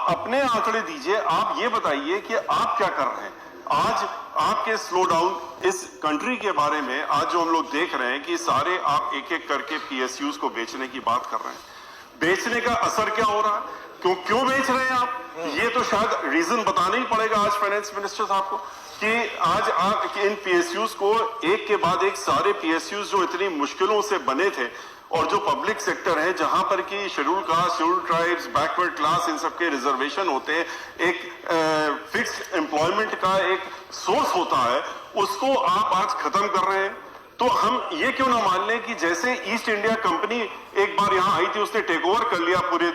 अपने आंकड़े दीजिए, आप ये बताइए कि आप क्या कर रहे हैं। आज आपके स्लो डाउन इस कंट्री के बारे में आज जो हम लोग देख रहे हैं कि सारे आप एक एक करके पीएसयूज को बेचने की बात कर रहे हैं। बेचने का असर क्या हो रहा है, क्यों बेच रहे हैं आप, ये तो शायद रीजन बताना ही पड़ेगा आज फाइनेंस मिनिस्टर साहब को कि आज आप इन पीएसयूज को एक के बाद एक सारे पीएसयूज जो इतनी मुश्किलों से बने थे और जो पब्लिक सेक्टर है जहां पर कि schedule caste, schedule tribes, backward class, इन सबके रिजर्वेशन होते हैं, एक फिक्स्ड एम्प्लॉयमेंट का एक सोर्स होता है, उसको आप आज खत्म कर रहे हैं। तो हम ये क्यों ना मान लें कि जैसे ईस्ट इंडिया कंपनी एक बार यहां आई थी, उसने टेक ओवर कर लिया पूरे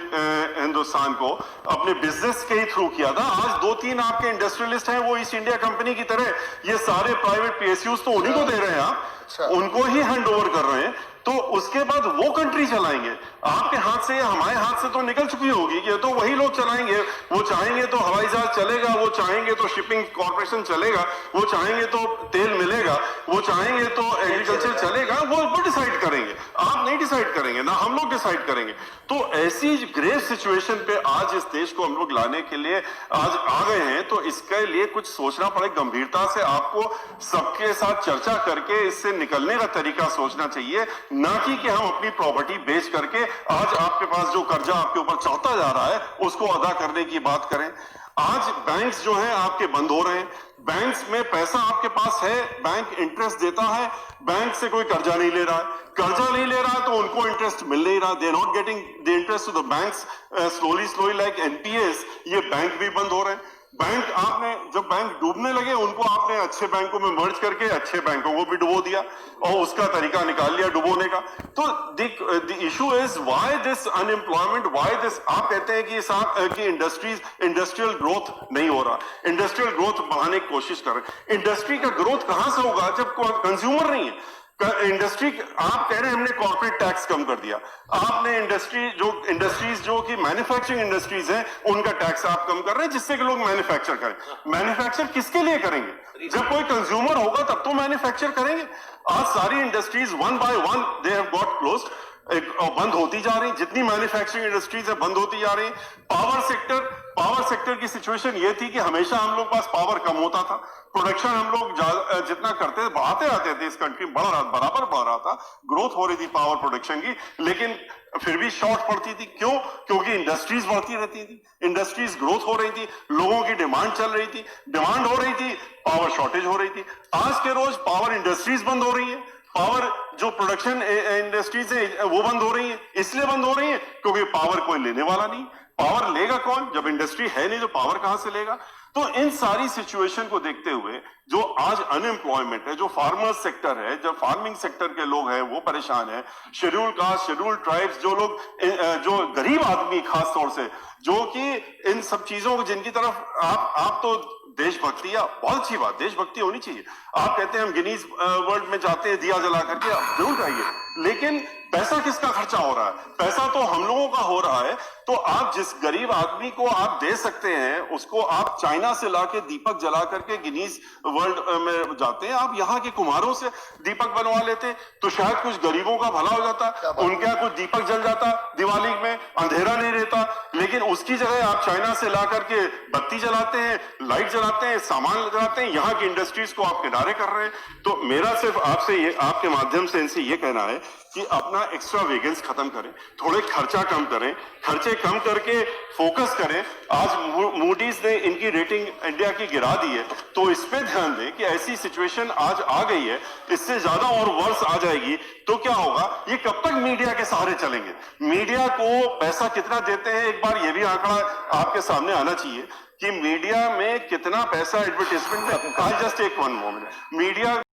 हिंदुस्तान को, अपने बिजनेस के ही थ्रू किया था। आज 2-3 आपके इंडस्ट्रियलिस्ट हैं, वो ईस्ट इंडिया कंपनी की तरह ये सारे प्राइवेट पीएसयूज तो उन्हीं को दे रहे हैं, आप उनको ही हैंड ओवर कर रहे हैं। तो उसके बाद वो कंट्री चलाएंगे, आपके हाथ से या हमारे हाथ से तो निकल चुकी होगी कि तो वही लोग चलाएंगे। वो चाहेंगे तो हवाई जहाज चलेगा, वो चाहेंगे तो शिपिंग कॉर्पोरेशन चलेगा, वो चाहेंगे तो तेल मिलेगा, वो चाहेंगे तो एग्रीकल्चर चलेगा, वो डिसाइड करेंगे। आप नहीं डिसाइड करेंगे ना, हम लोग डिसाइड करेंगे। तो ऐसी ग्रेव सिचुएशन पे आज इस देश को हम लोग लाने के लिए आज आ गए हैं। तो इसके लिए कुछ सोचना पड़े, गंभीरता से आपको सबके साथ चर्चा करके इससे निकलने का तरीका सोचना चाहिए, ना कि हम अपनी प्रॉपर्टी बेच करके आज आपके पास जो कर्जा आपके ऊपर चढ़ता जा रहा है उसको अदा करने की बात करें। आज बैंक्स जो हैं आपके बंद हो रहे हैं, बैंक्स में पैसा आपके पास है, बैंक इंटरेस्ट देता है, बैंक से कोई कर्जा नहीं ले रहा है, कर्जा नहीं ले रहा है तो उनको इंटरेस्ट मिल नहीं रहा, they are not getting the interest to the banks, slowly like NPS, ये बैंक भी बंद हो रहे हैं। बैंक आपने जब बैंक डूबने लगे उनको आपने अच्छे बैंकों में मर्ज करके अच्छे बैंकों को भी डुबो दिया और उसका तरीका निकाल लिया डुबोने का। तो the issue is why this unemployment, why this, आप कहते हैं कि इंडस्ट्रियल ग्रोथ नहीं हो रहा, इंडस्ट्रियल ग्रोथ बढ़ाने की कोशिश कर रहे हैं। इंडस्ट्री का ग्रोथ कहां से होगा जब कंज्यूमर नहीं है। इंडस्ट्री, आप कह रहे हैं हमने कॉर्पोरेट टैक्स कम कर दिया, आपने इंडस्ट्रीज जो कि मैन्युफैक्चरिंग इंडस्ट्रीज हैं उनका टैक्स आप कम कर रहे हैं जिससे कि लोग मैन्युफैक्चर करें। मैन्युफैक्चर किसके लिए करेंगे, जब कोई कंज्यूमर होगा तब तो मैन्युफैक्चर करेंगे। आज सारी industries one by one they have got closed, बंद होती जा रही, जितनी मैन्युफैक्चरिंग इंडस्ट्रीज है बंद होती जा रही। पावर सेक्टर की सिचुएशन ये थी कि हमेशा हम लोग पास पावर कम होता था, प्रोडक्शन हम लोग जितना करते थे बढ़ाते आते थे, इस कंट्री बराबर बढ़ रहा था, ग्रोथ हो रही थी पावर प्रोडक्शन की, लेकिन फिर भी शॉर्ट पड़ती थी। क्यों? क्योंकि इंडस्ट्रीज बढ़ती रहती थी, इंडस्ट्रीज ग्रोथ हो रही थी, लोगों की डिमांड चल रही थी, डिमांड हो रही थी, पावर शॉर्टेज हो रही थी। आज के रोज पावर इंडस्ट्रीज बंद हो रही है, पावर जो प्रोडक्शन इंडस्ट्रीज है वो बंद हो रही है। इसलिए बंद हो रही है क्योंकि पावर कोई लेने वाला नहीं, पावर लेगा कौन, जब इंडस्ट्री है नहीं तो पावर कहां से लेगा। तो इन सारी सिचुएशन को देखते हुए जो आज अनएम्प्लॉयमेंट है, जो फार्मर सेक्टर है, जो फार्मिंग सेक्टर के लोग हैं वो परेशान है, शेड्यूल कास्ट, शेड्यूल ट्राइब्स, जो लोग, जो गरीब आदमी खास तौर से, जो कि इन सब चीजों को जिनकी तरफ आप तो देशभक्ति, या बहुत अच्छी बात, देशभक्ति होनी चाहिए। आप कहते हैं हम गिनीज वर्ल्ड में जाते हैं दिया जला करके, आप जरूर जाइए, लेकिन पैसा किसका खर्चा हो रहा है, पैसा तो हम लोगों का हो रहा है। तो आप जिस गरीब आदमी को आप दे सकते हैं उसको आप चाइना से लाके दीपक जला करके गिनीज वर्ल्ड में जाते हैं, आप यहाँ के कुम्हारों से दीपक बनवा लेते तो शायद कुछ गरीबों का भला हो जाता, उनके यहाँ कुछ दीपक जल जाता, दिवाली में अंधेरा नहीं रहता। लेकिन उसकी जगह आप चाइना से ला करके बत्ती जलाते हैं, लाइट जलाते हैं, सामान जलाते हैं, यहाँ की इंडस्ट्रीज को आप किनारे कर रहे हैं। तो मेरा सिर्फ आपसे ये, आपके माध्यम से इनसे ये कहना है कि अपना एक्स्ट्रा वेगेंस खत्म करें, थोड़े खर्चा कम करें, खर्चे कम करके फोकस करें। आज मूडीज ने इनकी रेटिंग इंडिया की गिरा दी है, तो इस पे ध्यान दें कि ऐसी सिचुएशन आज आ गई है, इससे ज्यादा और वर्ष आ जाएगी तो क्या होगा। ये कब तक मीडिया के सहारे चलेंगे, मीडिया को पैसा कितना देते हैं, एक बार ये भी आंकड़ा आपके सामने आना चाहिए कि मीडिया में कितना पैसा एडवर्टाइजमेंट में, जस्ट एक वन मोमेंट, मीडिया